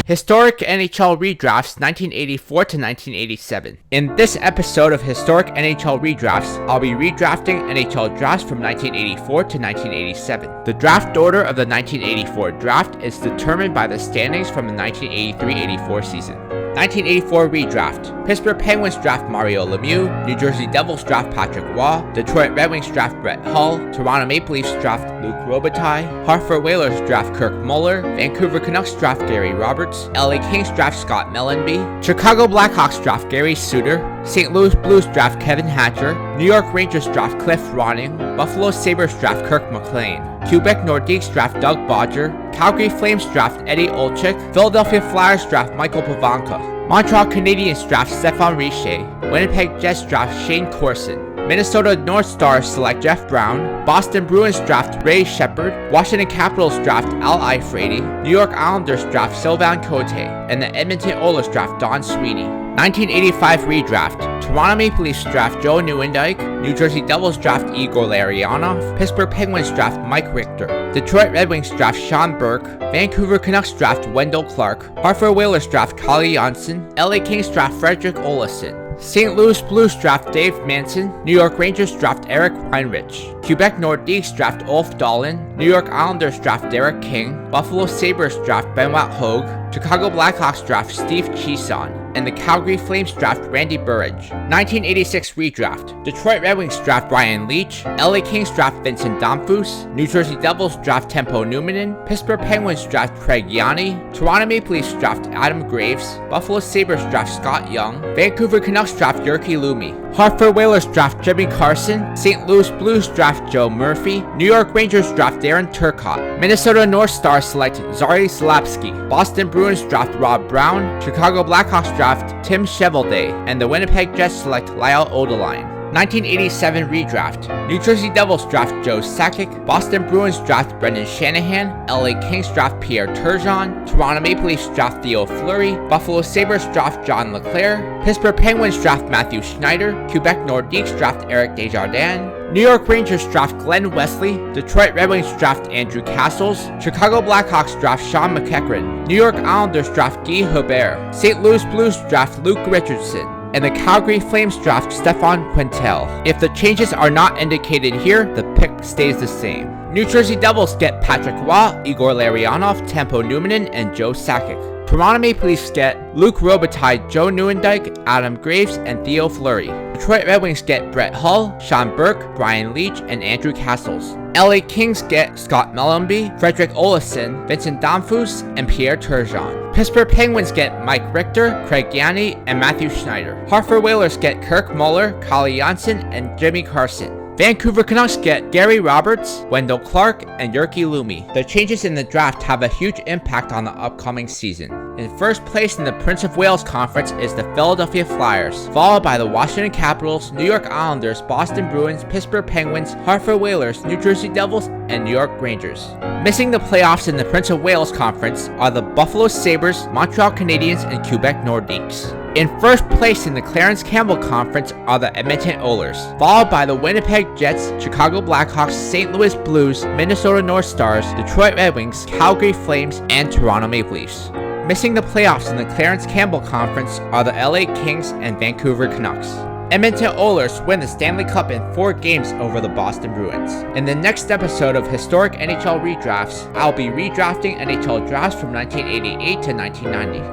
Historic NHL Redrafts 1984 to 1987. In this episode of Historic NHL Redrafts, I'll be redrafting NHL Drafts from 1984 to 1987. The draft order of the 1984 draft is determined by the standings from the 1983-84 season. 1984 Redraft. Pittsburgh Penguins draft Mario Lemieux, New Jersey Devils draft Patrick Roy, Detroit Red Wings draft Brett Hull, Toronto Maple Leafs draft Luc Robitaille, Hartford Whalers draft Kirk Muller, Vancouver Canucks draft Gary Roberts, LA Kings draft Scott Mellanby, Chicago Blackhawks draft Gary Suter, St. Louis Blues draft Kevin Hatcher, New York Rangers draft Cliff Ronning, Buffalo Sabres draft Kirk McLean, Quebec Nordiques draft Doug Bodger, Calgary Flames draft Eddie Olczyk, Philadelphia Flyers draft Michael Pavanka, Montreal Canadiens draft Stéphane Richer, Winnipeg Jets draft Shane Corson, Minnesota North Stars select Jeff Brown, Boston Bruins draft Ray Shepard, Washington Capitals draft Al Iafrate, New York Islanders draft Sylvain Cote, and the Edmonton Oilers draft Don Sweeney. 1985 Redraft. Toronto Maple Leafs draft Joe Nieuwendyk, New Jersey Devils draft Igor Larionov, Pittsburgh Penguins draft Mike Richter, Detroit Red Wings draft Sean Burke, Vancouver Canucks draft Wendell Clark, Hartford Whalers draft Calle Janssen, LA Kings draft Frederick Olausson, St. Louis Blues draft Dave Manson, New York Rangers draft Eric Weinrich, Quebec Nordiques draft Ulf Dahlin, New York Islanders draft Derek King, Buffalo Sabres draft Benoit Hogue, Chicago Blackhawks draft Steve Chiasson, and the Calgary Flames draft Randy Burridge. 1986 Redraft. Detroit Red Wings draft Brian Leetch, LA Kings draft Vincent Damphousse, New Jersey Devils draft Tempo Numminen, Pittsburgh Penguins draft Craig Yanni, Toronto Maple Leafs draft Adam Graves, Buffalo Sabres draft Scott Young, Vancouver Canucks draft Jyrki Lumi, Hartford Whalers draft Jimmy Carson, St. Louis Blues draft Joe Murphy, New York Rangers draft Darren Turcotte, Minnesota North Stars select Zari Slapski, Boston Bruins draft Rob Brown, Chicago Blackhawks draft Tim Cheveldae, and the Winnipeg Jets select Lyle Odeline. 1987 Redraft. New Jersey Devils draft Joe Sakic, Boston Bruins draft Brendan Shanahan, LA Kings draft Pierre Turgeon, Toronto Maple Leafs draft Theo Fleury, Buffalo Sabres draft John LeClaire, Pittsburgh Penguins draft Matthew Schneider, Quebec Nordiques draft Eric Desjardins, New York Rangers draft Glenn Wesley, Detroit Red Wings draft Andrew Castles, Chicago Blackhawks draft Sean McEachran, New York Islanders draft Guy Hubert, St. Louis Blues draft Luke Richardson, and the Calgary Flames draft Stefan Quintel. If the changes are not indicated here, the pick stays the same. New Jersey Devils get Patrick Roy, Igor Larionov, Tempo Numminen, and Joe Sakic. Toronto Maple Leafs get Luc Robitaille, Joe Nieuwendyk, Adam Graves, and Theo Fleury. Detroit Red Wings get Brett Hull, Sean Burke, Brian Leetch, and Andrew Castles. LA Kings get Scott Mellanby, Frederick Olausson, Vincent Damphousse, and Pierre Turgeon. Pittsburgh Penguins get Mike Richter, Craig Yanni, and Matthew Schneider. Hartford Whalers get Kirk Muller, Calle Janssen, and Jimmy Carson. Vancouver Canucks get Gary Roberts, Wendell Clark, and Jyrki Lumi. The changes in the draft have a huge impact on the upcoming season. In first place in the Prince of Wales Conference is the Philadelphia Flyers, followed by the Washington Capitals, New York Islanders, Boston Bruins, Pittsburgh Penguins, Hartford Whalers, New Jersey Devils, and New York Rangers. Missing the playoffs in the Prince of Wales Conference are the Buffalo Sabres, Montreal Canadiens, and Quebec Nordiques. In first place in the Clarence Campbell Conference are the Edmonton Oilers, followed by the Winnipeg Jets, Chicago Blackhawks, St. Louis Blues, Minnesota North Stars, Detroit Red Wings, Calgary Flames, and Toronto Maple Leafs. Missing the playoffs in the Clarence Campbell Conference are the LA Kings and Vancouver Canucks. Edmonton Oilers win the Stanley Cup in 4 games over the Boston Bruins. In the next episode of Historic NHL Redrafts, I'll be redrafting NHL Drafts from 1988 to 1990.